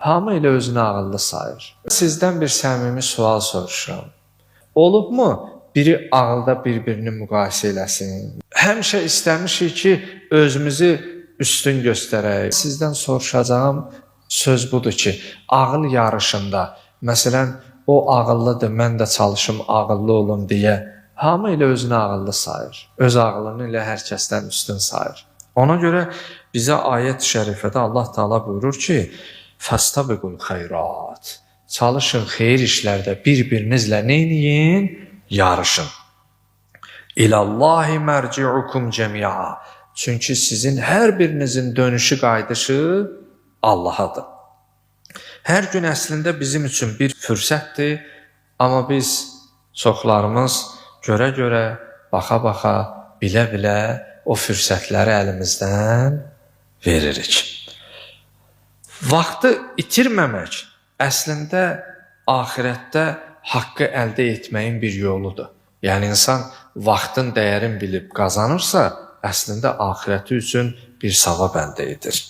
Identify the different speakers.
Speaker 1: hamı elə özünü ağıllı sayır. Sizdən bir səmimi sual soruşuram. Olubmu biri ağılda bir-birini müqayisə eləsin? Həmişə istəmişik ki, özümüzü üstün göstərək. Sizdən soruşacağım söz budur ki, ağıl yarışında, məsələn, o ağıllıdır, mən də çalışım ağıllı olum deyə, hamı elə özünü ağıllı sayır. Öz ağıllını elə hər kəsdən üstün sayır. Ona görə bizə ayət-i şərifədə Allah Teala buyurur ki, فَاسْتَبِقُوا الْخَيْرَاتِ Çalışın xeyir işlərdə bir-birinizlə neyləyin? Yarışın. İlallahi mərci'ukum cəmi'a Çünki sizin hər birinizin dönüşü qayıdışı Allahadır. Hər gün əslində bizim üçün bir fürsətdir, amma biz çoxlarımız görə-görə, baxa-baxa, bilə-bilə o fürsətləri əlimizdən veririk. Vaxtı itirməmək əslində axirətdə haqqı əldə etməyin bir yoludur. Yəni insan vaxtın dəyərini bilib qazanırsa, əslində axirəti üçün bir savab əldə edir.